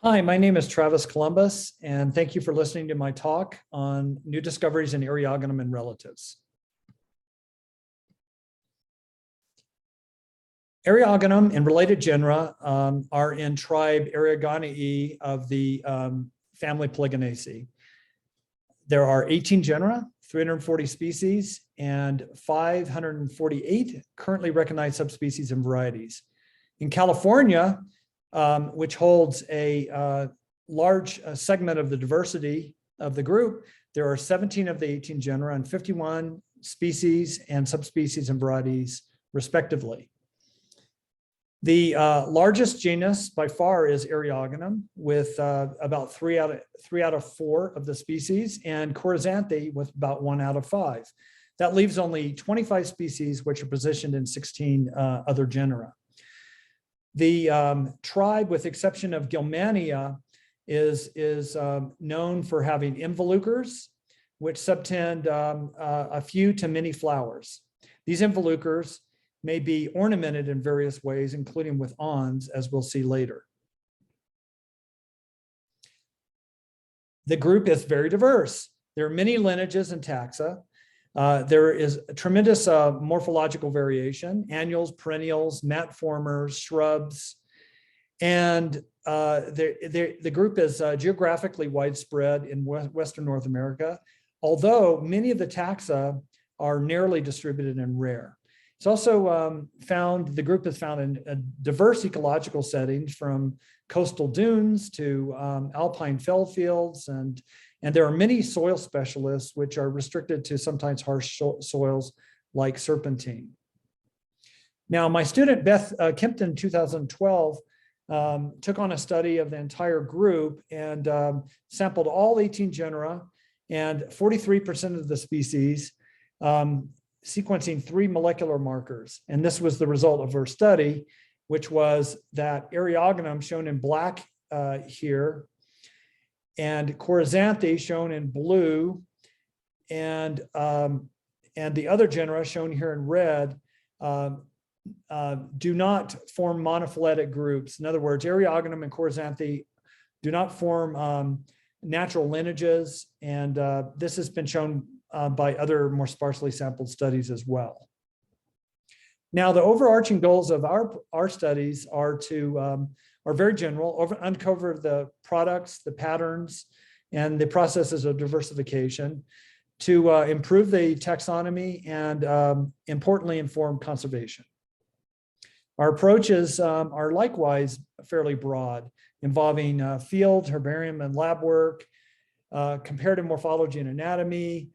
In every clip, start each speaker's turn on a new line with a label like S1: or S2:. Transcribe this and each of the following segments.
S1: Hi, my name is Travis Columbus, and thank you for listening to my talk on new discoveries in Eriogonum and relatives. Eriogonum and related genera are in tribe Eriogoneae of the family Polygonaceae. There are 18 genera, 340 species, and 548 currently recognized subspecies and varieties. In California, which holds a large segment of the diversity of the group, there are 17 of the 18 genera and 51 species and subspecies and varieties, respectively. The largest genus by far is Eriogonum, with about 3 out of 4 of the species, and Coryzanthe with about 1 out of 5. That leaves only 25 species, which are positioned in 16 other genera. The tribe, with exception of Gilmania, is known for having involucres, which subtend a few to many flowers. These involucres may be ornamented in various ways, including with awns, as we'll see later. The group is very diverse. There are many lineages and taxa. There is a tremendous morphological variation: annuals, perennials, mat formers, shrubs, and the group is geographically widespread in Western North America, although many of the taxa are narrowly distributed and rare. It's also the group is found in diverse ecological settings, from coastal dunes to alpine fell fields, and there are many soil specialists which are restricted to sometimes harsh soils like serpentine. Now, my student Beth Kempton in 2012 took on a study of the entire group and sampled all 18 genera and 43% of the species, sequencing 3 molecular markers. And this was the result of her study, which was that Eriogonum, shown in black here, and Coryzanthe, shown in blue, and the other genera, shown here in red, do not form monophyletic groups. In other words, Eriogonum and Coryzanthe do not form natural lineages, and this has been shown by other more sparsely sampled studies as well. Now, the overarching goals of our studies are very general: uncover the products, the patterns, and the processes of diversification, to improve the taxonomy and, importantly, inform conservation. Our approaches are likewise fairly broad, involving field, herbarium, and lab work, comparative morphology and anatomy,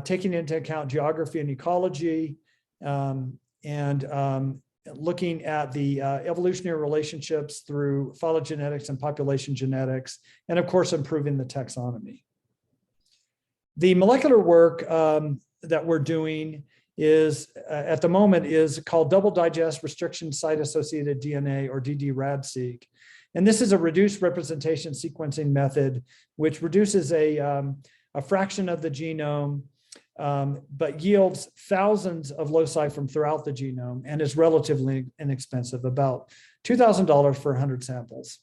S1: taking into account geography and ecology, and looking at the evolutionary relationships through phylogenetics and population genetics, and of course, improving the taxonomy. The molecular work that we're doing is, at the moment, is called double digest restriction site associated DNA, or dd-RAD-seq. And this is a reduced representation sequencing method, which reduces a fraction of the genome, but yields thousands of loci from throughout the genome, and is relatively inexpensive, about $2,000 for 100 samples.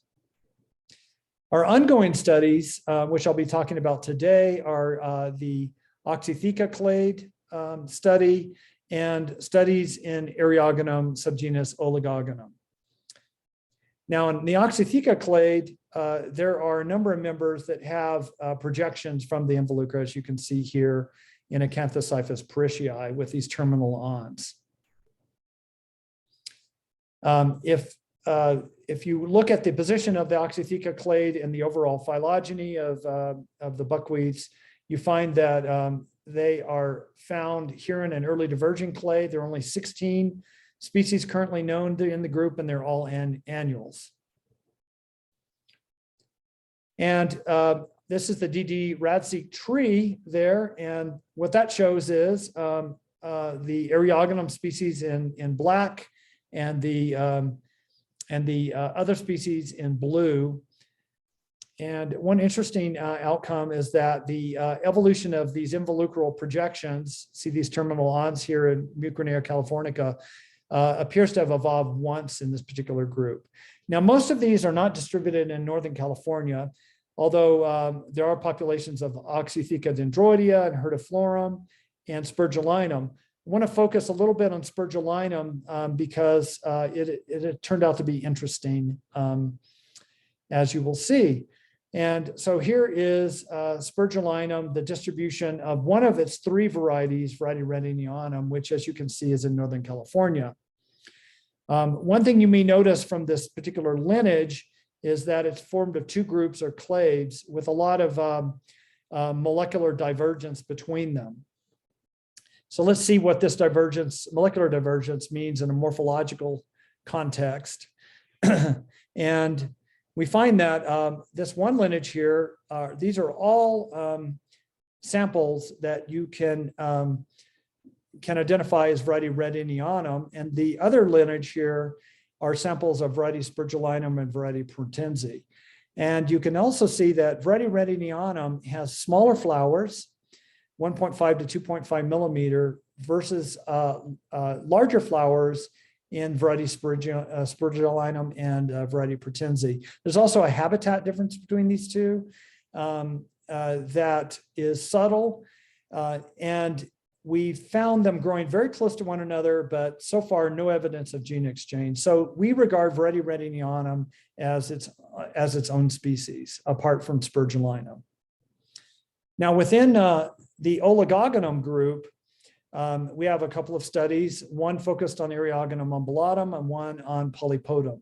S1: Our ongoing studies, which I'll be talking about today, are the Oxytheca clade study and studies in Eriogonum subgenus Oligogonum. Now, in the Oxytheca clade, there are a number of members that have projections from the involucre, as you can see here, in Acanthocyphus parishii, with these terminal awns. If you look at the position of the Oxytheca clade in the overall phylogeny of the buckwheats, you find that they are found here in an early diverging clade. There are only 16 species currently known in the group, and they're all annuals. And this is the dd-RAD-seq tree there, and what that shows is the Eriogonum species in black, and the other species in blue. And one interesting outcome is that the evolution of these involucral projections, see these terminal awns here in Mucronea californica, appears to have evolved once in this particular group. Now, most of these are not distributed in Northern California, although there are populations of Oxytheca dendroidea and Herdiflorum and Spurgelinum. I want to focus a little bit on Spurgelinum because it turned out to be interesting, as you will see. And so here is Spurgelinum, the distribution of one of its three varieties, variety Redinianum, which, as you can see, is in Northern California. One thing you may notice from this particular lineage is that it's formed of two groups or clades with a lot of molecular divergence between them. So let's see what this molecular divergence means in a morphological context. And we find that this one lineage here, these are all samples that you can identify as variety Redinianum, and the other lineage here are samples of variety Spurgelinum and variety Prutensi. And you can also see that variety Redinianum has smaller flowers, 1.5 to 2.5 millimeter, versus larger flowers in variety Spurgelinum and variety Prutensi. There's also a habitat difference between these two that is subtle, and we found them growing very close to one another, but so far no evidence of gene exchange. So we regard variety Redinianum as its own species, apart from Spurgelinum. Now, within the Oligogonum group, we have a couple of studies, one focused on Eriogonum undulatum and one on Polypodum.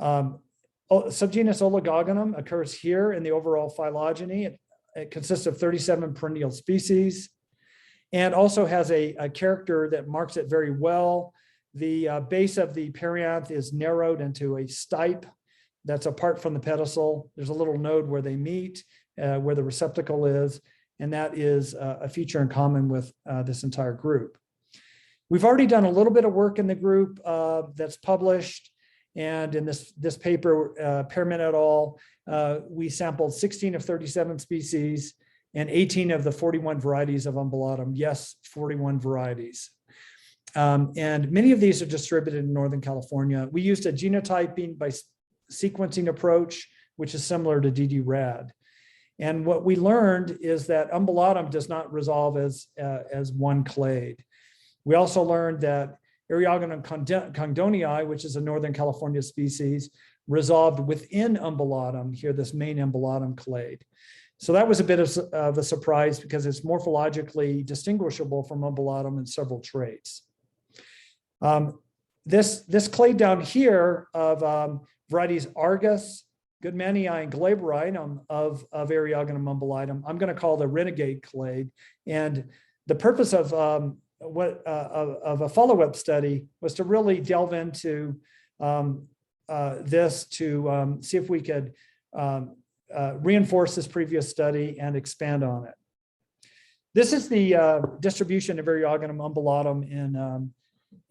S1: Subgenus Oligogonum occurs here in the overall phylogeny. It consists of 37 perennial species and also has a character that marks it very well. The base of the perianth is narrowed into a stipe that's apart from the pedicel. There's a little node where they meet, where the receptacle is, and that is a feature in common with this entire group. We've already done a little bit of work in the group that's published, and in this paper, Pearman et al., we sampled 16 of 37 species and 18 of the 41 varieties of undulatum. Yes, 41 varieties. And many of these are distributed in Northern California. We used a genotyping by sequencing approach, which is similar to dd-rad. And what we learned is that undulatum does not resolve as one clade. We also learned that Eriogonum congdonii, which is a Northern California species, resolved within undulatum, here this main undulatum clade. So that was a bit of a surprise because it's morphologically distinguishable from undulatum in several traits. This clade down here of varieties Argus, Goodmanii, and Glaberinum of Eriogonum undulatum, I'm going to call the renegade clade. And the purpose of a follow-up study was to really delve into this to see if we could reinforce this previous study and expand on it. This is the distribution of Eriogonum undulatum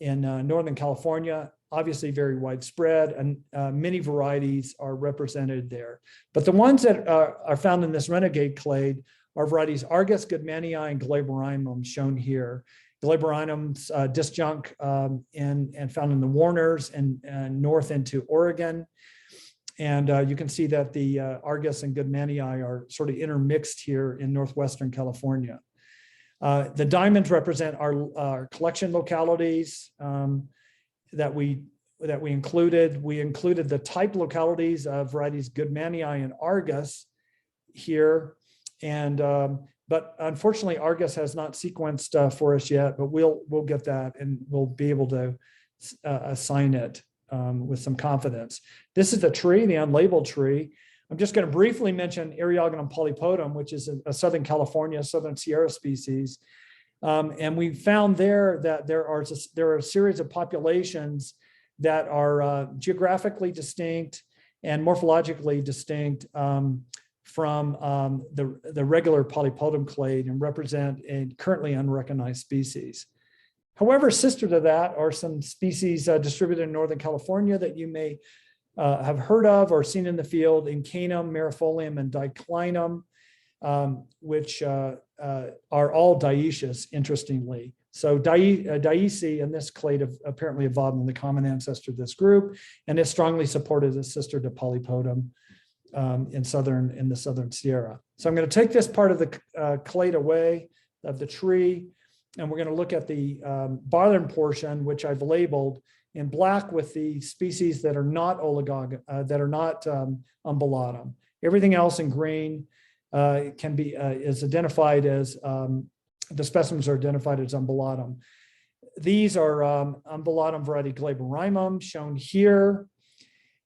S1: in Northern California. Obviously very widespread, and many varieties are represented there. But the ones that are found in this renegade clade are varieties Argus, Goodmanii, and Glaberinum, shown here. Glaberinum's disjunct and found in the Warners and north into Oregon. And you can see that the Argus and Goodmanii are sort of intermixed here in northwestern California. The diamonds represent our collection localities that we included. We included the type localities of varieties Goodmanii and Argus here. And but unfortunately, Argus has not sequenced for us yet, but we'll get that and we'll be able to assign it with some confidence. This is the tree, the unlabeled tree. I'm just going to briefly mention Ariagonal Polypodum, which is a Southern California, Southern Sierra species. And we found there that there are a series of populations that are geographically distinct and morphologically distinct from the regular Polypodum clade and represent a currently unrecognized species. However, sister to that are some species distributed in Northern California that you may have heard of or seen in the field: Incanum, Marifolium, and Diclinum, which are all dioecious, interestingly. So Diaceae in this clade have apparently evolved in the common ancestor of this group, and it strongly supported as sister to Polypodum in the southern Sierra. So I'm going to take this part of the clade away of the tree, and we're going to look at the bottom portion, which I've labeled in black with the species that are not Umbulatum. Everything else in green is identified as the specimens are identified as Umbulatum. These are Umbulatum variety Glaberrymum shown here.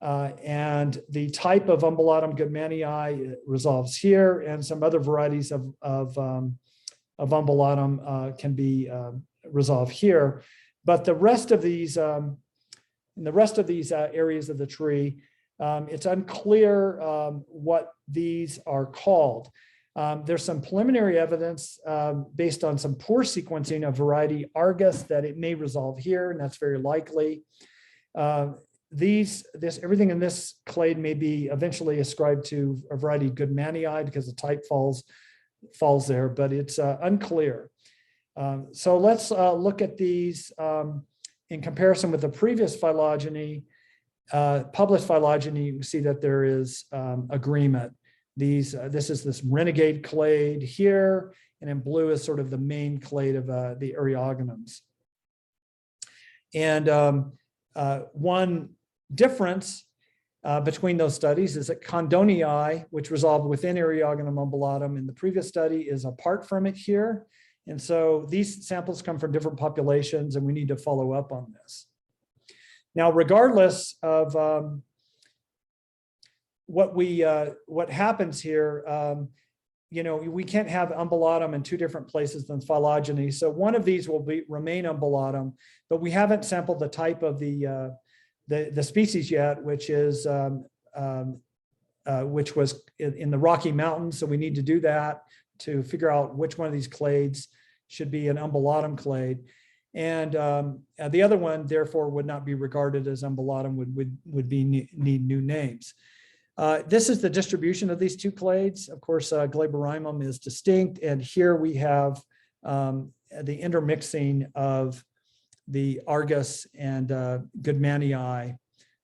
S1: And the type of Umbulatum goodmanii resolves here, and some other varieties of Umbulatum can be resolved here. But the rest of these, in the rest of these areas of the tree, it's unclear what these are called. There's some preliminary evidence based on some poor sequencing of variety Argus that it may resolve here, and that's very likely. Everything in this clade may be eventually ascribed to a variety Goodmanii because the type falls there, but it's unclear. So let's look at these in comparison with the previous phylogeny, published phylogeny. You can see that there is agreement. This is this renegade clade here, and in blue is sort of the main clade of the Eriogonums. And one difference between those studies is that Condonii, which resolved within Eriogonum umbulatum in the previous study, is apart from it here. And so these samples come from different populations, and we need to follow up on this. Now, regardless of what happens here, we can't have umbulatum in two different places in phylogeny. So one of these will remain umbulatum, but we haven't sampled the type of the species yet, which was in the Rocky Mountains. So we need to do that to figure out which one of these clades should be an umbulatum clade. And the other one, therefore, would not be regarded as umbulatum, need new names. This is the distribution of these two clades. Of course, Glaberrymum is distinct, and here we have the intermixing of the Argus and Goodmanii,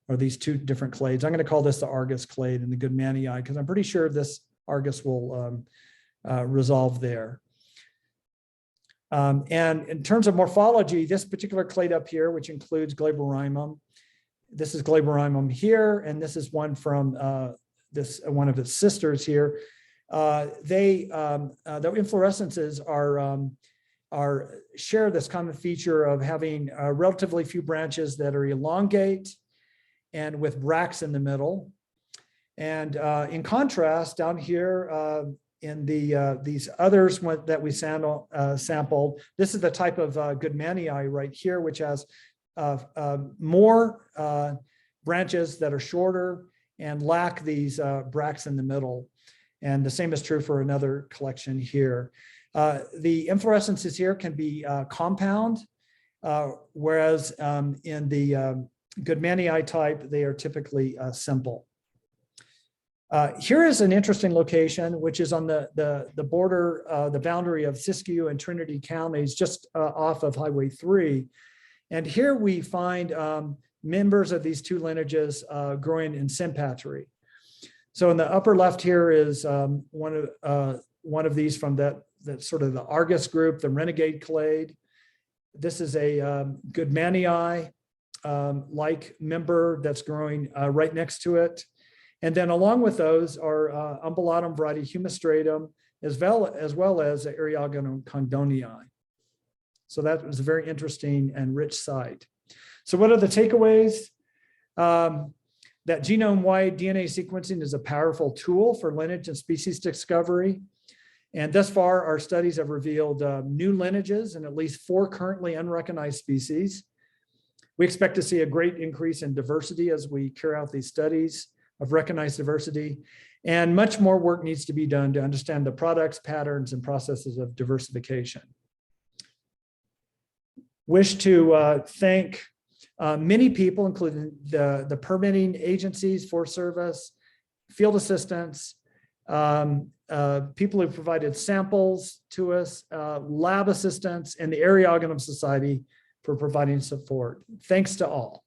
S1: or these two different clades. I'm going to call this the Argus clade and the Goodmanii because I'm pretty sure this Argus will resolve there. And in terms of morphology, this particular clade up here, which includes Glaberrymum, this is Glaberrymum here, and this is one from one of its sisters here. The inflorescences share this common feature of having relatively few branches that are elongate and with bracts in the middle. And in contrast, down here in these others that we sampled, this is the type of Goodmanii right here, which has more branches that are shorter and lack these bracts in the middle. And the same is true for another collection here. The inflorescences here can be compound, whereas in the Goodmanii type, they are typically simple. Here is an interesting location, which is on the border, the boundary of Siskiyou and Trinity counties, just off of Highway 3. And here we find members of these two lineages growing in sympatry. So in the upper left here is one of these from that sort of the Argus group, the renegade clade. This is a Goodmanii like member that's growing right next to it. And then along with those are umbulatum variety humistratum, as well as Eriogonum condonii. So that was a very interesting and rich site. So what are the takeaways? That genome-wide DNA sequencing is a powerful tool for lineage and species discovery. And thus far, our studies have revealed new lineages and at least 4 currently unrecognized species. We expect to see a great increase in diversity as we carry out these studies of recognized diversity. And much more work needs to be done to understand the products, patterns, and processes of diversification. Wish to thank many people, including the permitting agencies, Forest Service, field assistants, people who provided samples to us, lab assistants, and the Eriogonum Society for providing support. Thanks to all.